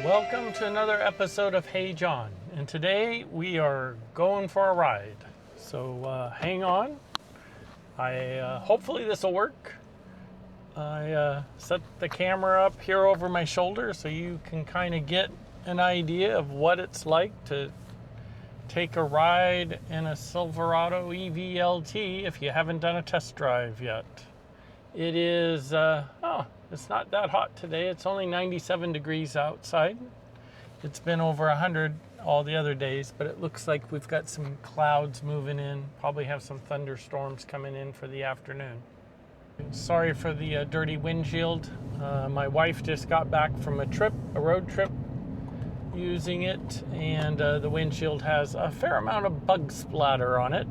Welcome to another episode of Hey John, and today we are going for a ride. So hang on. Hopefully this will work. I set the camera up here over my shoulder so you can kind of get an idea of what it's like to take a ride in a Silverado EV LT if you haven't done a test drive yet. It is, it's not that hot today. It's only 97 degrees outside. It's been over 100 all the other days, but it looks like we've got some clouds moving in. Probably have some thunderstorms coming in for the afternoon. Sorry for the dirty windshield. My wife just got back from a road trip using it, and the windshield has a fair amount of bug splatter on it.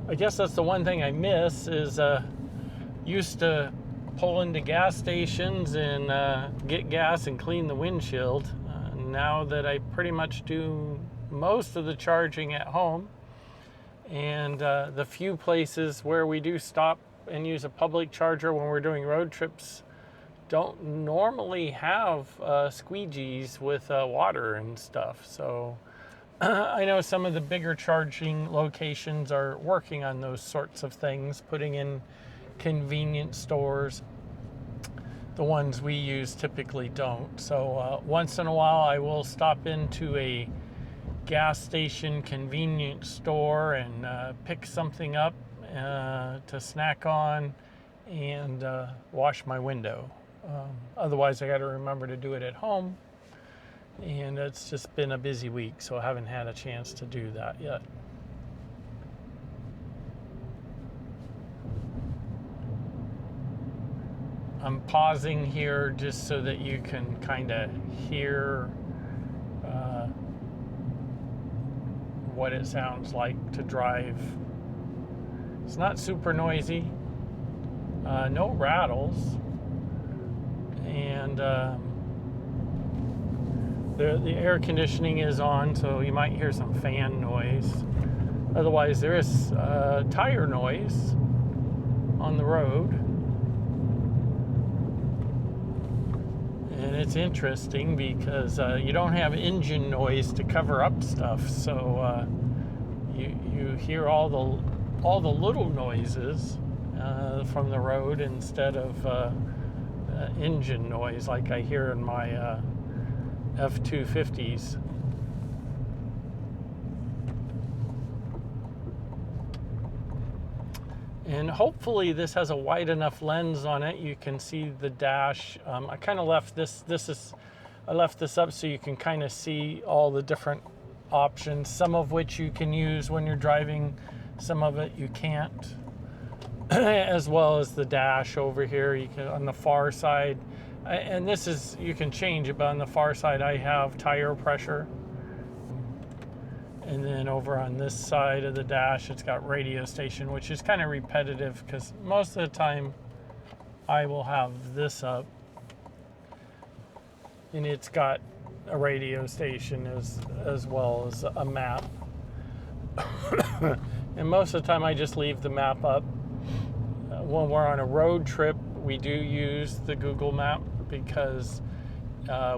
I guess that's the one thing I miss is used to pull into gas stations and get gas and clean the windshield. Now that I pretty much do most of the charging at home, and the few places where we do stop and use a public charger when we're doing road trips don't normally have squeegees with water and stuff. So I know some of the bigger charging locations are working on those sorts of things, putting in convenience stores. The ones we use typically don't. So once in a while I will stop into a gas station convenience store and pick something up to snack on and wash my window. Otherwise I got to remember to do it at home, and it's just been a busy week, so I haven't had a chance to do that yet. I'm pausing here just so that you can kind of hear what it sounds like to drive. It's not super noisy, no rattles, and the air conditioning is on, so you might hear some fan noise. Otherwise, there is tire noise on the road. And it's interesting because you don't have engine noise to cover up stuff, so you hear all the little noises from the road instead of engine noise like I hear in my F-250s. And hopefully this has a wide enough lens on it. You can see the dash. I kind of left this up so you can kind of see all the different options, some of which you can use when you're driving, some of it you can't. As well as the dash over here, you can on the far side, and this is, you can change it, but on the far side I have tire pressure. And then over on this side of the dash, it's got radio station, which is kind of repetitive because most of the time I will have this up and it's got a radio station as well as a map. And most of the time I just leave the map up. When we're on a road trip, we do use the Google map because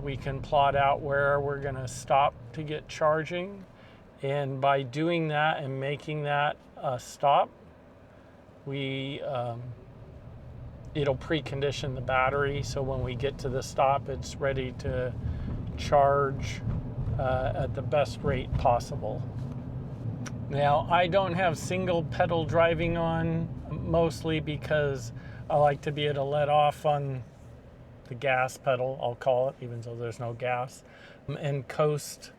we can plot out where we're going to stop to get charging. And by doing that and making that a stop, it'll precondition the battery, so when we get to the stop, it's ready to charge at the best rate possible. Now, I don't have single pedal driving on, mostly because I like to be able to let off on the gas pedal, I'll call it, even though there's no gas, and coast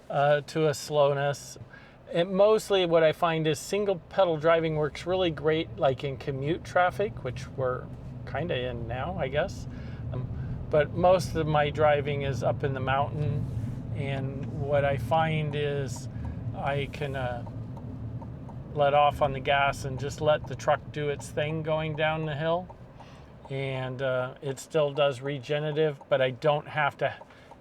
to a slowness. And mostly what I find is single pedal driving works really great like in commute traffic, which we're kind of in now, I guess. But most of my driving is up in the mountain, and what I find is I can let off on the gas and just let the truck do its thing going down the hill, and it still does regenerative, but I don't have to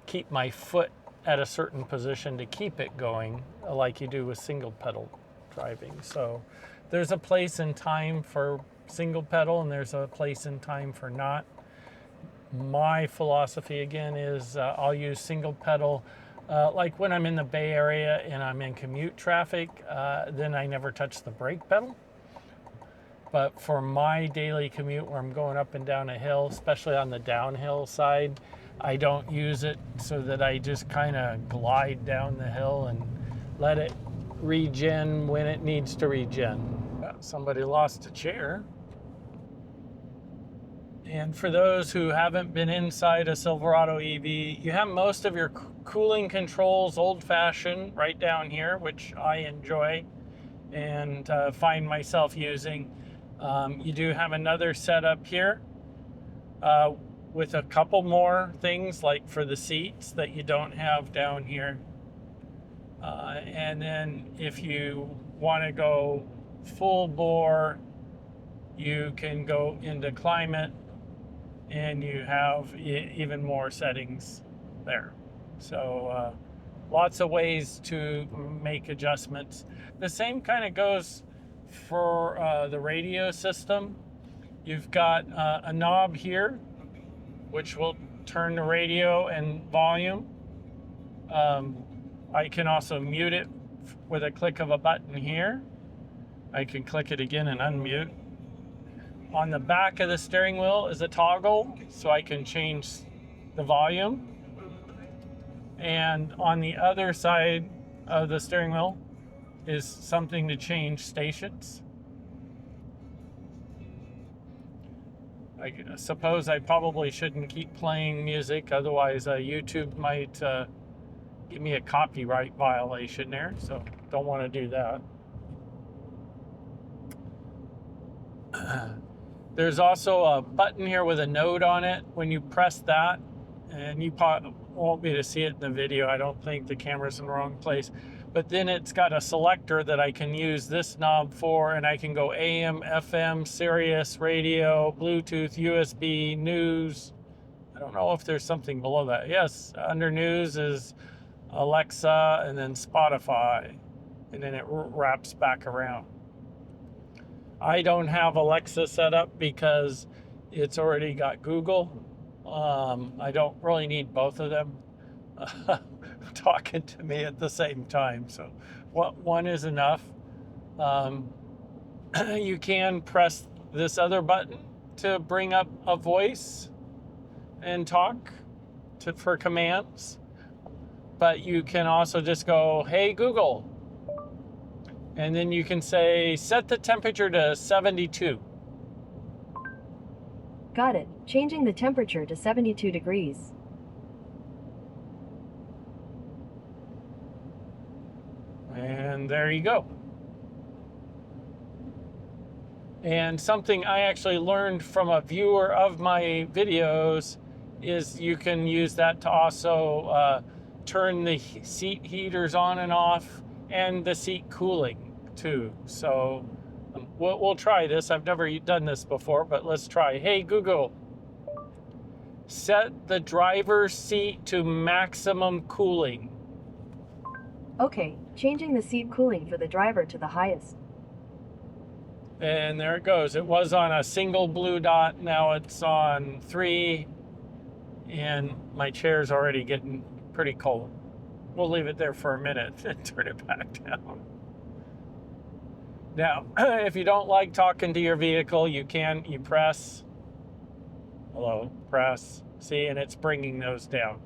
keep my foot at a certain position to keep it going like you do with single pedal driving. So there's a place and time for single pedal and there's a place and time for not. My philosophy again is I'll use single pedal. Like when I'm in the Bay Area and I'm in commute traffic, then I never touch the brake pedal. But for my daily commute where I'm going up and down a hill, especially on the downhill side, I don't use it, so that I just kind of glide down the hill and let it regen when it needs to regen. Somebody lost a chair. And for those who haven't been inside a Silverado EV, you have most of your cooling controls old-fashioned right down here, which I enjoy and find myself using. You do have another setup here with a couple more things, like for the seats, that you don't have down here. And then if you want to go full bore, you can go into climate, and you have even more settings there. So lots of ways to make adjustments. The same kind of goes for the radio system. You've got a knob here, which will turn the radio and volume. I can also mute it with a click of a button here. I can click it again and unmute. On the back of the steering wheel is a toggle, so I can change the volume. And on the other side of the steering wheel is something to change stations. I suppose I probably shouldn't keep playing music, otherwise YouTube might give me a copyright violation there, so don't want to do that. There's also a button here with a note on it. When you press that, and you won't be able to see it in the video, I don't think, the camera's in the wrong place, but then it's got a selector that I can use this knob for, and I can go AM, FM, Sirius, radio, Bluetooth, USB, news. I don't know if there's something below that. Yes, under news is Alexa, and then Spotify, and then it wraps back around. I don't have Alexa set up because it's already got Google. I don't really need both of them talking to me at the same time, so one is enough. You can press this other button to bring up a voice and talk for commands, but you can also just go, "Hey Google," and then you can say, "Set the temperature to 72. Got it. Changing the temperature to 72 degrees. And there you go. And something I actually learned from a viewer of my videos is you can use that to also turn the seat heaters on and off, and the seat cooling too. So we'll try this. I've never done this before, but let's try. Hey Google, set the driver's seat to maximum cooling. Okay, changing the seat cooling for the driver to the highest. And there it goes. It was on a single blue dot. Now it's on 3, and my chair's already getting pretty cold. We'll leave it there for a minute and turn it back down. Now, if you don't like talking to your vehicle, you press, hello, press, see, and it's bringing those down.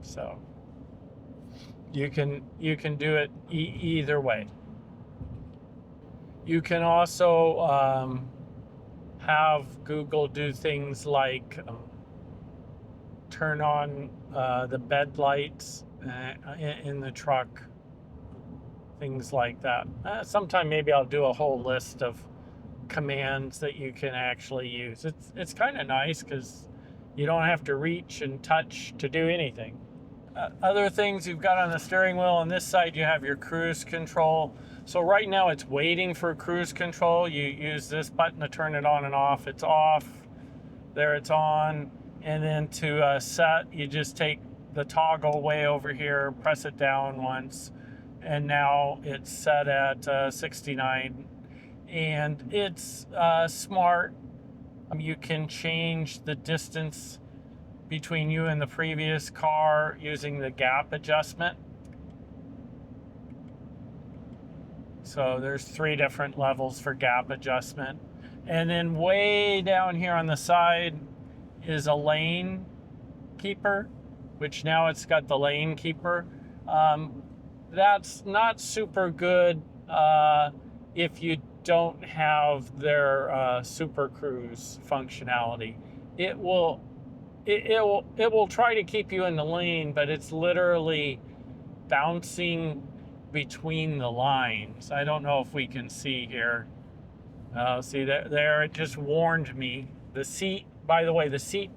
So you can do it either way. You can also have Google do things like turn on the bed lights in the truck, things like that. Sometime maybe I'll do a whole list of commands that you can actually use. It's kind of nice because you don't have to reach and touch to do anything. Other things you've got on the steering wheel, on this side you have your cruise control. So right now it's waiting for cruise control. You use this button to turn it on and off. It's off, there it's on, and then to set, you just take the toggle way over here, press it down once, and now it's set at 69. And it's smart You can change the distance between you and the previous car using the gap adjustment. So there's 3 different levels for gap adjustment. And then way down here on the side is a lane keeper, which now it's got the lane keeper. That's not super good if you don't have their Super Cruise functionality. It will try to keep you in the lane, but it's literally bouncing between the lines. I don't know if we can see here. See there, it just warned me. The seat, by the way, the seat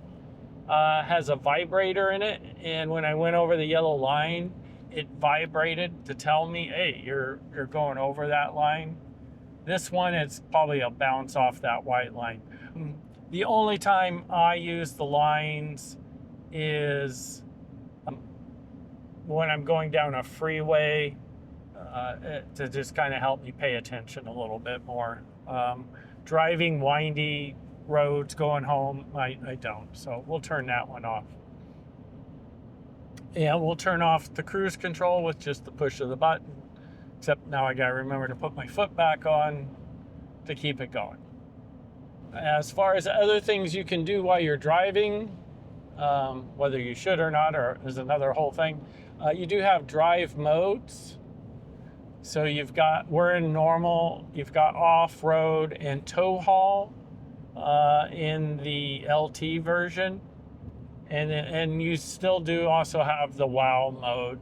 has a vibrator in it, and when I went over the yellow line, it vibrated to tell me, hey, you're going over that line. This one, it's probably a bounce off that white line. The only time I use the lines is when I'm going down a freeway to just kind of help me pay attention a little bit more. Driving windy roads going home, I don't. So we'll turn that one off. And we'll turn off the cruise control with just the push of the button. Except now I gotta remember to put my foot back on to keep it going. As far as other things you can do while you're driving, whether you should or not, or is another whole thing, you do have drive modes. So we're in normal, you've got off-road and tow haul in the LT version. And you still do also have the WOW mode.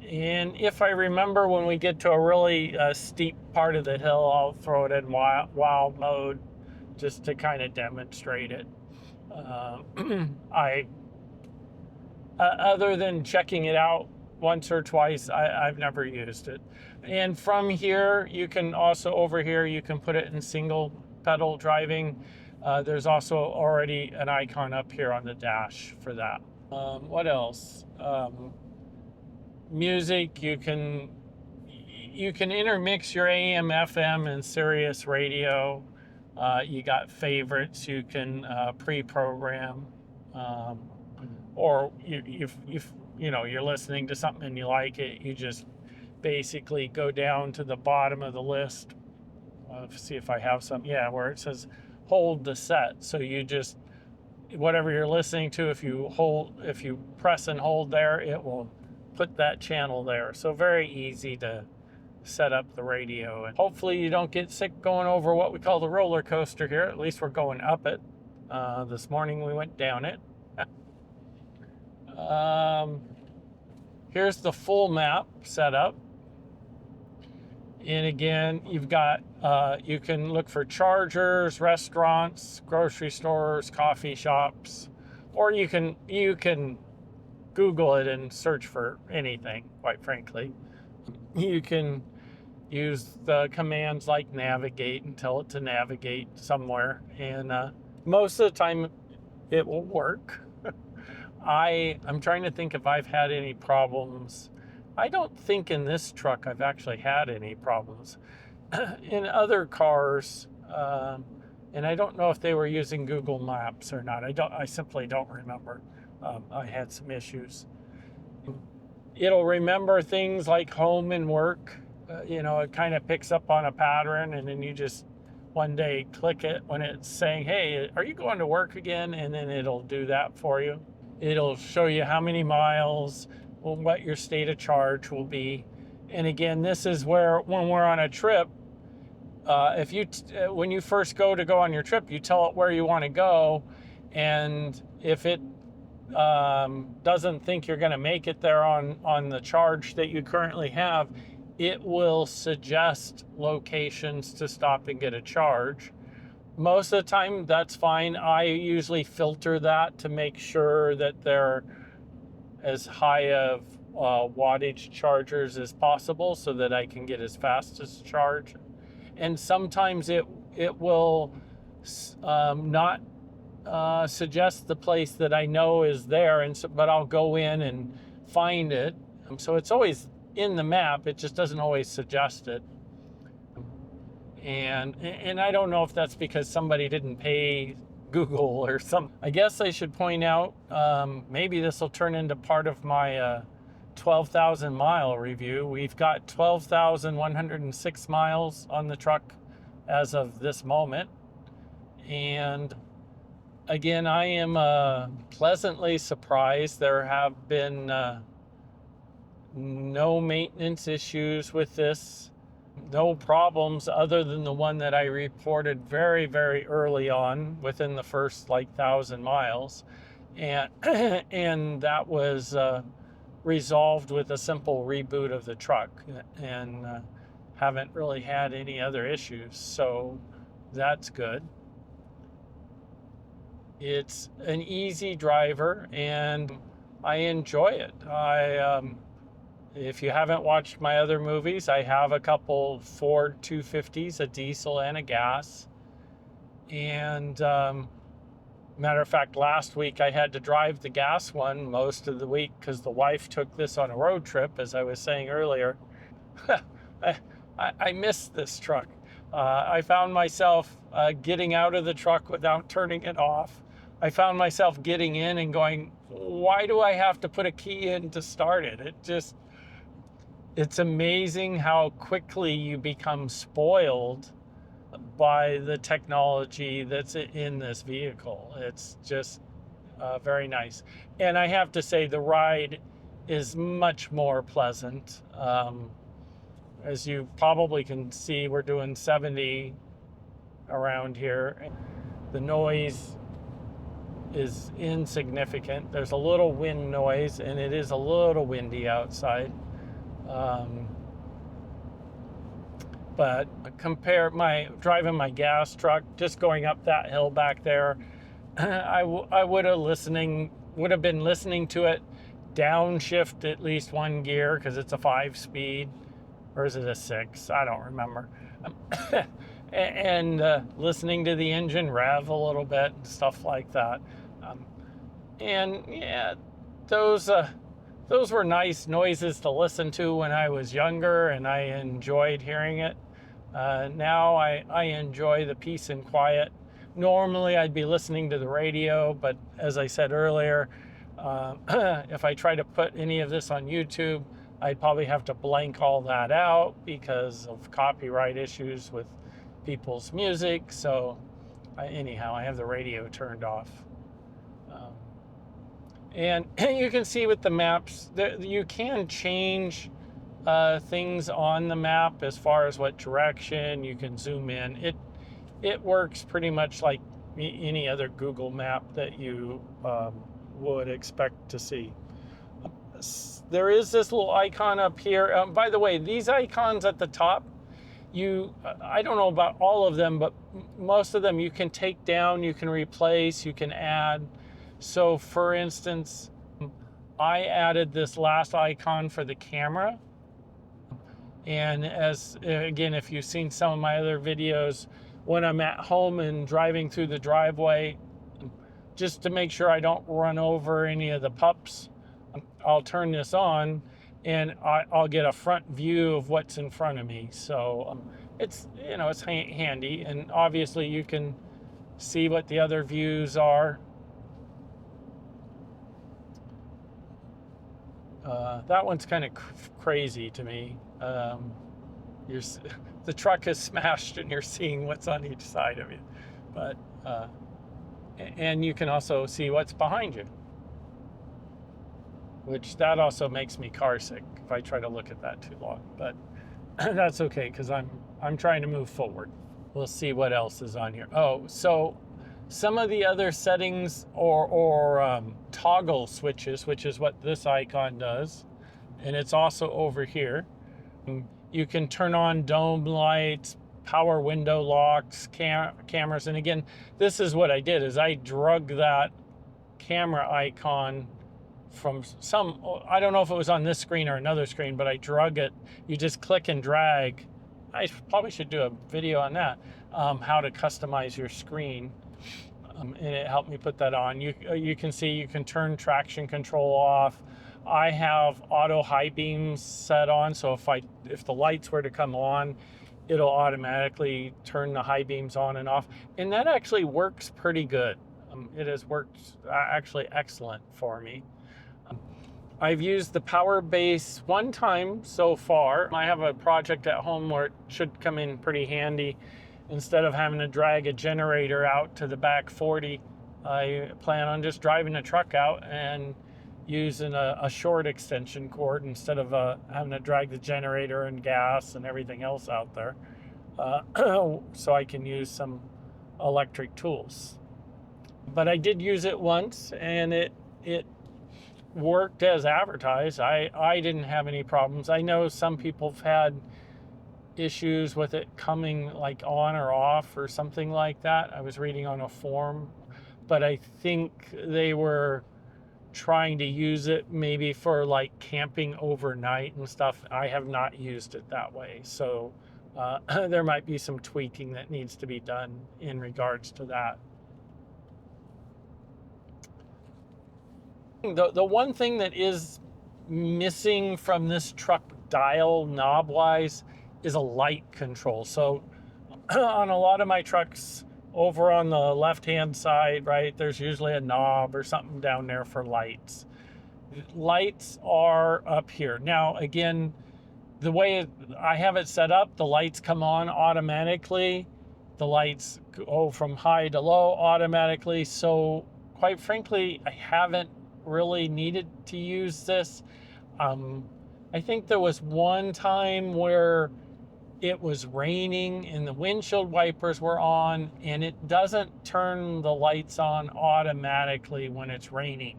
And if I remember, when we get to a really steep part of the hill, I'll throw it in WOW mode just to kind of demonstrate it. Other than checking it out once or twice, I've never used it. And from here, you can also, over here, you can put it in single pedal driving. There's also already an icon up here on the dash for that. What else? Music, you can intermix your AM, FM, and Sirius radio. You got favorites you can pre-program, or if you're listening to something and you like it, you just basically go down to the bottom of the list. See if I have some. Yeah, where it says hold the set. So you just, whatever you're listening to, if you press and hold there, it will put that channel there. So very easy to set up the radio. And hopefully you don't get sick going over what we call the roller coaster here. At least we're going up it. This morning we went down it. Here's the full map setup. And again, you've got, you can look for chargers, restaurants, grocery stores, coffee shops, or you can Google it and search for anything, quite frankly. You can use the commands like navigate and tell it to navigate somewhere. And most of the time it will work. I'm trying to think if I've had any problems. I don't think in this truck I've actually had any problems. In other cars, and I don't know if they were using Google Maps or not. I simply don't remember. I had some issues. It'll remember things like home and work. It kind of picks up on a pattern, and then you just one day click it when it's saying, hey, are you going to work again? And then it'll do that for you. It'll show you how many miles, what your state of charge will be. And again, this is where, when we're on a trip, when you first go on your trip, you tell it where you want to go. And if it doesn't think you're going to make it there on the charge that you currently have, it will suggest locations to stop and get a charge. Most of the time, that's fine. I usually filter that to make sure that they're as high of wattage chargers as possible so that I can get as fast as charge. And sometimes it will not suggest the place that I know is there, but I'll go in and find it. So it's always in the map, it just doesn't always suggest it. And I don't know if that's because somebody didn't pay Google or something. I guess I should point out, maybe this will turn into part of my 12,000 mile review. We've got 12,106 miles on the truck as of this moment. And again, I am pleasantly surprised. There have been no maintenance issues with this, no problems other than the one that I reported very, very early on within the first 1,000 miles. And, and that was resolved with a simple reboot of the truck, and haven't really had any other issues. So that's good. It's an easy driver and I enjoy it. If you haven't watched my other movies, I have a couple Ford 250s, a diesel and a gas. And matter of fact, last week I had to drive the gas one most of the week because the wife took this on a road trip, as I was saying earlier. I missed this truck. I found myself getting out of the truck without turning it off. I found myself getting in and going, why do I have to put a key in to start it? It's amazing how quickly you become spoiled by the technology that's in this vehicle. It's just very nice. And I have to say the ride is much more pleasant. As you probably can see, we're doing 70 around here. The noise is insignificant. There's a little wind noise, and it is a little windy outside. But compare driving my gas truck, just going up that hill back there, I would have been listening to it downshift at least one gear because it's a 5-speed, or is it a 6? I don't remember. And listening to the engine rev a little bit and stuff like that. And yeah, those were nice noises to listen to when I was younger, and I enjoyed hearing it. Now I enjoy the peace and quiet. Normally I'd be listening to the radio, but as I said earlier, if I try to put any of this on YouTube, I'd probably have to blank all that out because of copyright issues with people's music. So anyhow, I have the radio turned off. And you can see with the maps that you can change things on the map as far as what direction you can zoom in. It works pretty much like any other Google map that you would expect to see. There is this little icon up here. By the way, these icons at the top, I don't know about all of them, but most of them you can take down, you can replace, you can add. So for instance, I added this last icon for the camera. And again, if you've seen some of my other videos, when I'm at home and driving through the driveway, just to make sure I don't run over any of the pups, I'll turn this on and I'll get a front view of what's in front of me. So it's handy, and obviously you can see what the other views are. That one's kind of crazy to me. The truck is smashed and you're seeing what's on each side of you, but and you can also see what's behind you, which that also makes me car sick if I try to look at that too long, but that's okay because I'm trying to move forward. We'll see what else is on here. Oh, so some of the other settings or toggle switches, which is what this icon does, and it's also over here. You can turn on dome lights, power window locks, cameras. And again, this is what I did, is I drug that camera icon from I don't know if it was on this screen or another screen, but I drug it. You just click and drag. I probably should do a video on that, how to customize your screen. And it helped me put that on. You can see you can turn traction control off. I have auto high beams set on, so if the lights were to come on, it'll automatically turn the high beams on and off. And that actually works pretty good. It has worked actually excellent for me. I've used the power base one time so far. I have a project at home where it should come in pretty handy. Instead of having to drag a generator out to the back 40, I plan on just driving a truck out and using a short extension cord instead of having to drag the generator and gas and everything else out there. So I can use some electric tools. But I did use it once, and it worked as advertised. I didn't have any problems. I know some people have had issues with it coming like on or off or something like that. I was reading on a forum, but I think they were trying to use it maybe for like camping overnight and stuff. I have not used it that way, so there might be some tweaking that needs to be done in regards to that. The one thing that is missing from this truck dial knob wise is a light control. So on a lot of my trucks over on the left hand side, right, there's usually a knob or something down there for lights. Lights are up here. Now again, the way I have it set up, the lights come on automatically. The lights go from high to low automatically. So quite frankly, I haven't really needed to use this. I think there was one time where it was raining and the windshield wipers were on, and it doesn't turn the lights on automatically when it's raining,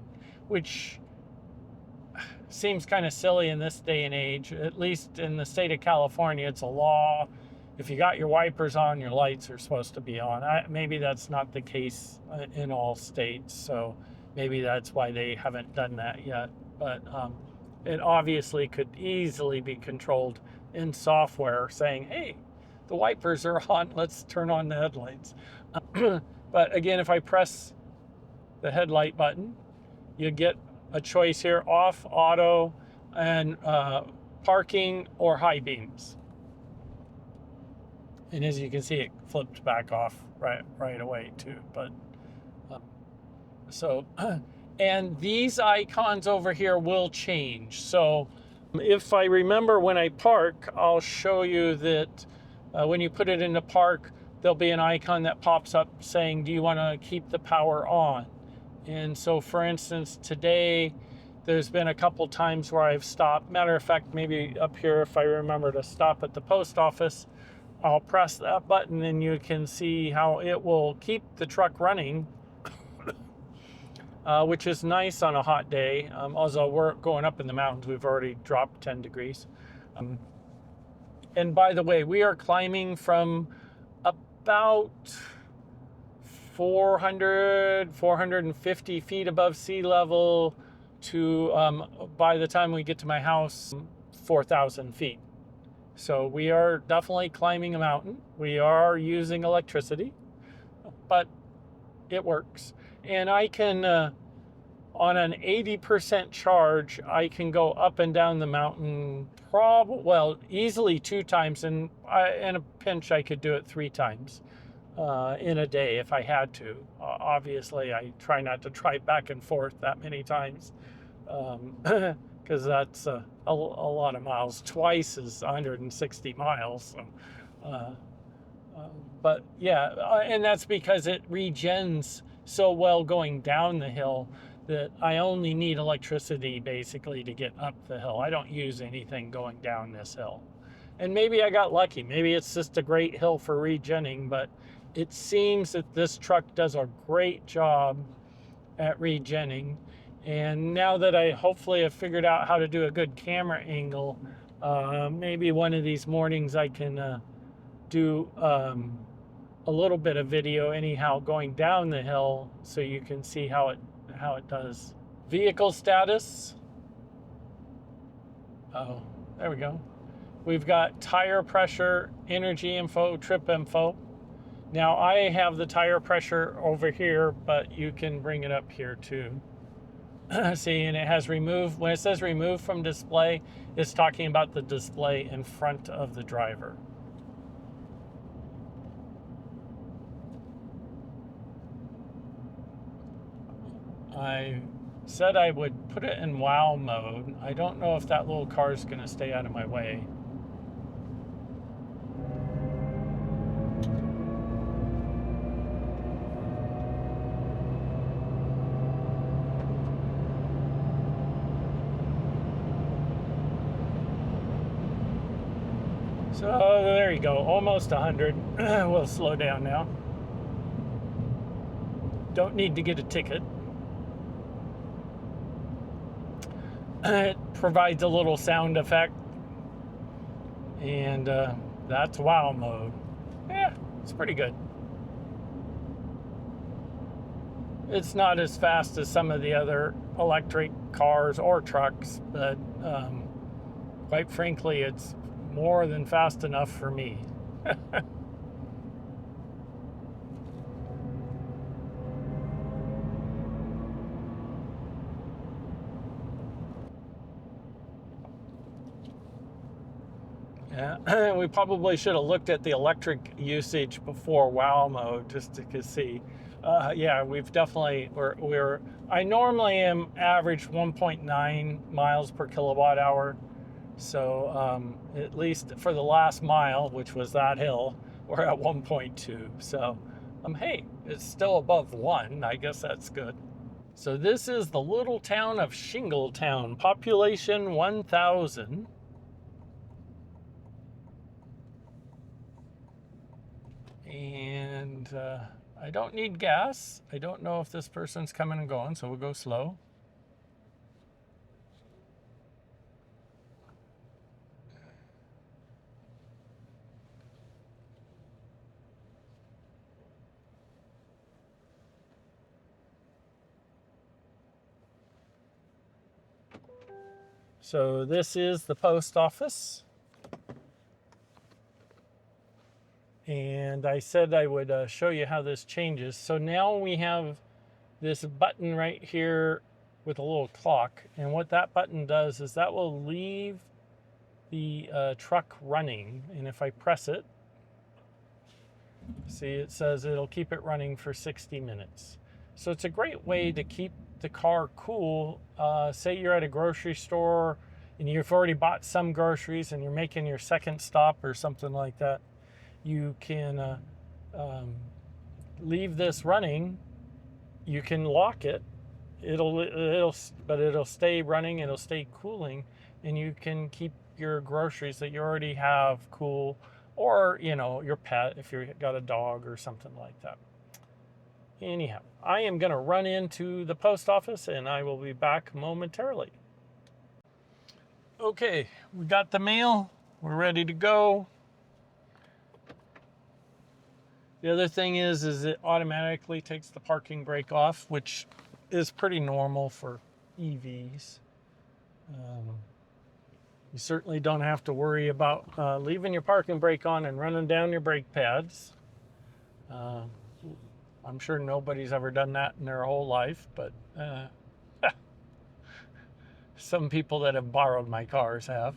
which seems kind of silly in this day and age. At least in the state of California, it's a law. If you got your wipers on, your lights are supposed to be on. Maybe that's not the case in all states, so maybe that's why they haven't done that yet. But it obviously could easily be controlled in software saying, hey, the wipers are on, let's turn on the headlights. But again, if I press the headlight button, you get a choice here: off, auto, and parking or high beams. And as you can see, it flipped back off right away too. But and these icons over here will change. So if I remember when I park, I'll show you that when you put it into park, there'll be an icon that pops up saying, do you want to keep the power on? And so for instance, today, there's been a couple times where I've stopped. Matter of fact, maybe up here, if I remember to stop at the post office, I'll press that button and you can see how it will keep the truck running, which is nice on a hot day. Although we're going up in the mountains, we've already dropped 10 degrees. And by the way, we are climbing from about 450 feet above sea level to, by the time we get to my house, 4,000 feet. So we are definitely climbing a mountain. We are using electricity, but it works. And I can, on an 80% charge, I can go up and down the mountain easily 2 times. And in a pinch, I could do it 3 times in a day if I had to. Obviously, I try not to drive back and forth that many times because that's a lot of miles. Twice is 160 miles. So, but yeah, and that's because it regens so well going down the hill that I only need electricity basically to get up the hill. I don't use anything going down this hill. And maybe I got lucky. Maybe it's just a great hill for regenning, but it seems that this truck does a great job at regenning. And now that I hopefully have figured out how to do a good camera angle, maybe one of these mornings I can do a little bit of video anyhow going down the hill so you can see how it does. Vehicle status. Oh, there we go. We've got tire pressure, energy info, trip info. Now I have the tire pressure over here, but you can bring it up here too. See, and it has remove. When it says remove from display, it's talking about the display in front of the driver. I said I would put it in wow mode. I don't know if that little car is going to stay out of my way. So there you go, almost 100. We'll slow down now. Don't need to get a ticket. It provides a little sound effect, and that's wow mode. Yeah, it's pretty good. It's not as fast as some of the other electric cars or trucks, but quite frankly, it's more than fast enough for me. Yeah, we probably should have looked at the electric usage before wow mode just to see. Yeah, we've definitely I normally am average 1.9 miles per kilowatt hour. So at least for the last mile, which was that hill, we're at 1.2. So hey, it's still above 1. I guess that's good. So this is the little town of Shingletown, population 1,000. And I don't need gas. I don't know if this person's coming and going, so we'll go slow. So this is the post office. And I said I would show you how this changes. So now we have this button right here with a little clock. And what that button does is that will leave the truck running. And if I press it, see, it says it'll keep it running for 60 minutes. So it's a great way to keep the car cool. Say you're at a grocery store and you've already bought some groceries and you're making your second stop or something like that. You can leave this running. You can lock it. But it'll stay running. It'll stay cooling, and you can keep your groceries that you already have cool, or your pet if you've got a dog or something like that. Anyhow, I am going to run into the post office, and I will be back momentarily. Okay, we got the mail. We're ready to go. The other thing is it automatically takes the parking brake off, which is pretty normal for EVs. You certainly don't have to worry about leaving your parking brake on and running down your brake pads. I'm sure nobody's ever done that in their whole life, but some people that have borrowed my cars have.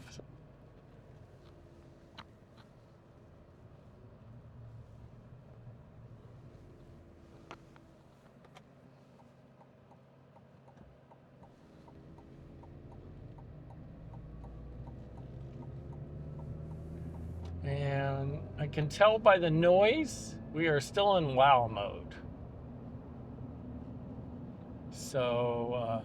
And I can tell by the noise, we are still in wow mode. So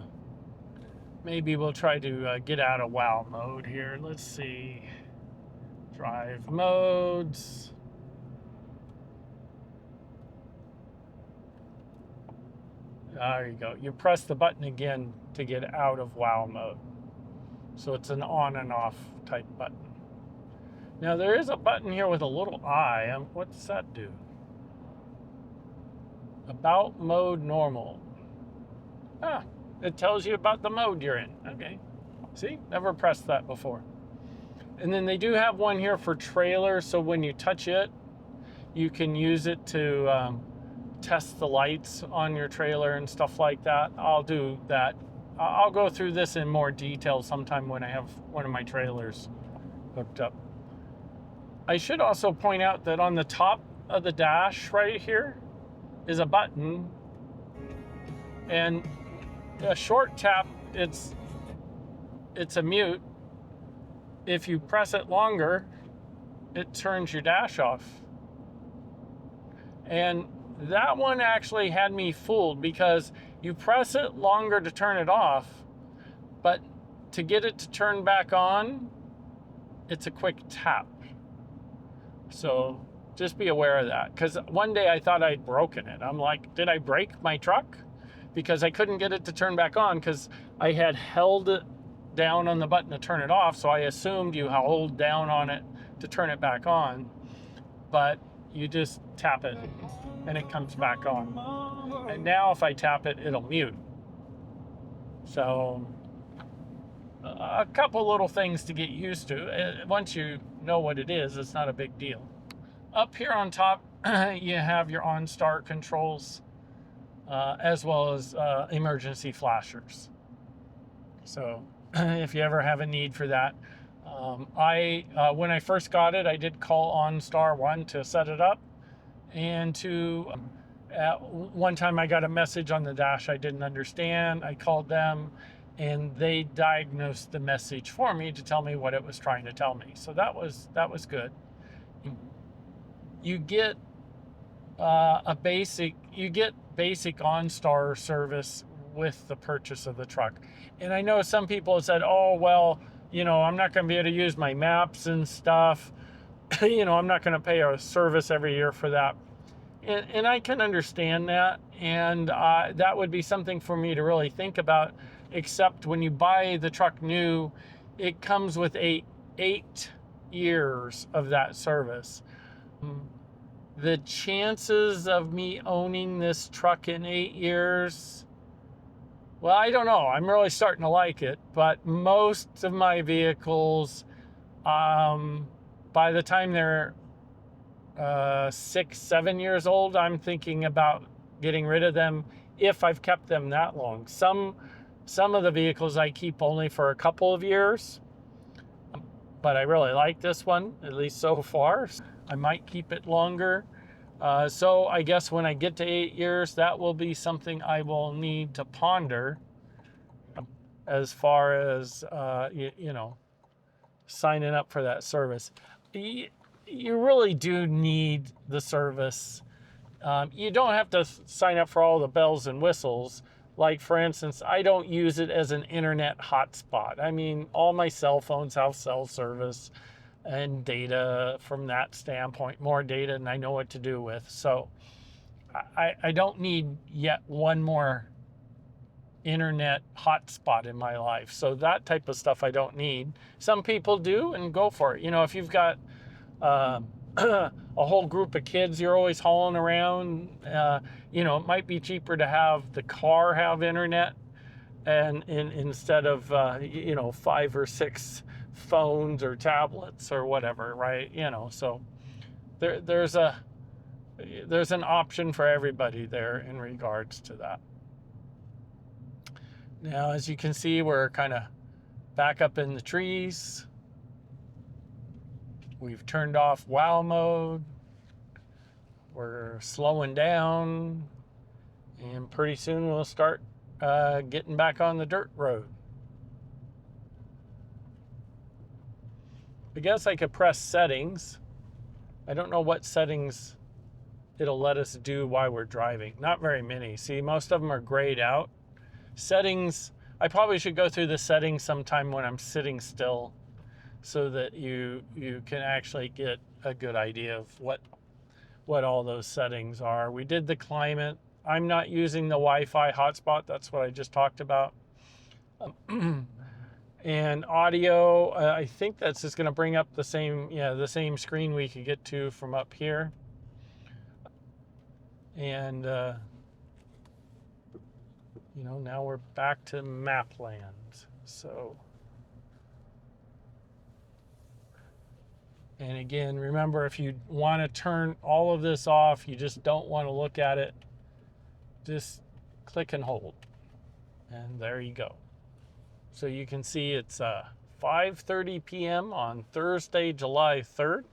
maybe we'll try to get out of wow mode here. Let's see. Drive modes. There you go. You press the button again to get out of wow mode. So it's an on and off type button. Now there is a button here with a little eye. What does that do? About mode normal. It tells you about the mode you're in. Okay. See? Never pressed that before. And then they do have one here for trailer, so when you touch it, you can use it to test the lights on your trailer and stuff like that. I'll do that. I'll go through this in more detail sometime when I have one of my trailers hooked up. I should also point out that on the top of the dash right here is a button, and a short tap, it's a mute. If you press it longer, it turns your dash off. And that one actually had me fooled, because you press it longer to turn it off, but to get it to turn back on, it's a quick tap. So just be aware of that, because one day I thought I'd broken it. I'm like, did I break my truck? Because I couldn't get it to turn back on, because I had held it down on the button to turn it off, so I assumed you hold down on it to turn it back on, but you just tap it and it comes back on. And now if I tap it, it'll mute. So a couple little things to get used to. Once you know what it is, it's not a big deal. Up here on top, you have your OnStar controls, as well as emergency flashers. So if you ever have a need for that, when I first got it, I did call OnStar 1 to set it up, and one time I got a message on the dash I didn't understand. I called them, and they diagnosed the message for me to tell me what it was trying to tell me. So that was good. You get basic OnStar service with the purchase of the truck. And I know some people have said, oh, well, I'm not going to be able to use my maps and stuff. I'm not going to pay a service every year for that. And I can understand that. And that would be something for me to really think about, except when you buy the truck new, it comes with 8 years of that service. The chances of me owning this truck in 8 years, well, I don't know. I'm really starting to like it, but most of my vehicles, by the time they're 6-7 years old, I'm thinking about getting rid of them if I've kept them that long. Some of the vehicles I keep only for a couple of years, but I really like this one, at least so far. I might keep it longer. So I guess when I get to 8 years, that will be something I will need to ponder as far as, signing up for that service. You really do need the service. You don't have to sign up for all the bells and whistles. Like, for instance, I don't use it as an internet hotspot. I mean, all my cell phones have cell service and data from that standpoint, more data than I know what to do with. So I don't need yet one more internet hotspot in my life. So that type of stuff I don't need. Some people do, and go for it. If you've got a whole group of kids you're always hauling around, it might be cheaper to have the car have internet, and instead of 5 or 6 phones or tablets or whatever, right? So there's an option for everybody there in regards to that. Now, as you can see, we're kind of back up in the trees. We've turned off wow mode. We're slowing down, and pretty soon we'll start getting back on the dirt road. I guess I could press settings. I don't know what settings it'll let us do while we're driving. Not very many. See, most of them are grayed out. Settings, I probably should go through the settings sometime when I'm sitting still, so that you can actually get a good idea of what all those settings are. We did the climate. I'm not using the Wi-Fi hotspot. That's what I just talked about. And audio, I think that's just going to bring up the same screen we could get to from up here. And now we're back to map land. So, and again, remember, if you want to turn all of this off, you just don't want to look at it, just click and hold, and there you go. So you can see it's 5:30 p.m. on Thursday, July 3rd.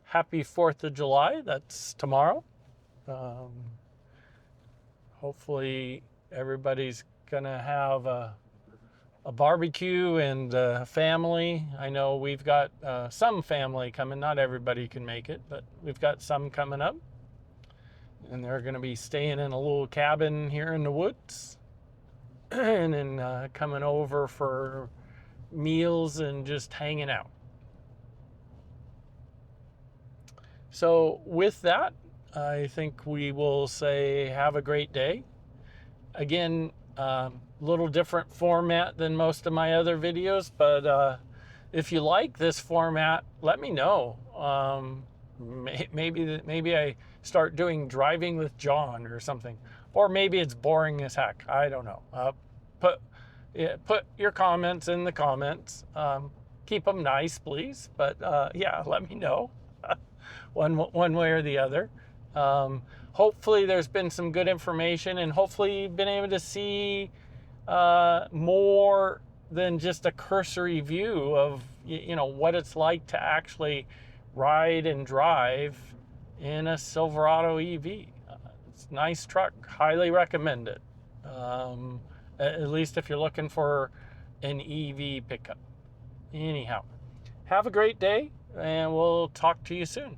Happy 4th of July. That's tomorrow. Hopefully everybody's gonna have a barbecue and family. I know we've got some family coming. Not everybody can make it, but we've got some coming up. And they're going to be staying in a little cabin here in the woods. And then coming over for meals and just hanging out. So with that, I think we will say have a great day. Again, little different format than most of my other videos, but if you like this format, let me know. Maybe I start doing driving with John or something, or maybe it's boring as heck. I don't know. Put your comments in the comments. Keep them nice, please. But yeah, let me know one way or the other. Hopefully there's been some good information, and hopefully you've been able to see more than just a cursory view of what it's like to actually ride and drive in a Silverado EV. It's a nice truck. Highly recommend it. At least if you're looking for an EV pickup. Anyhow, have a great day, and we'll talk to you soon.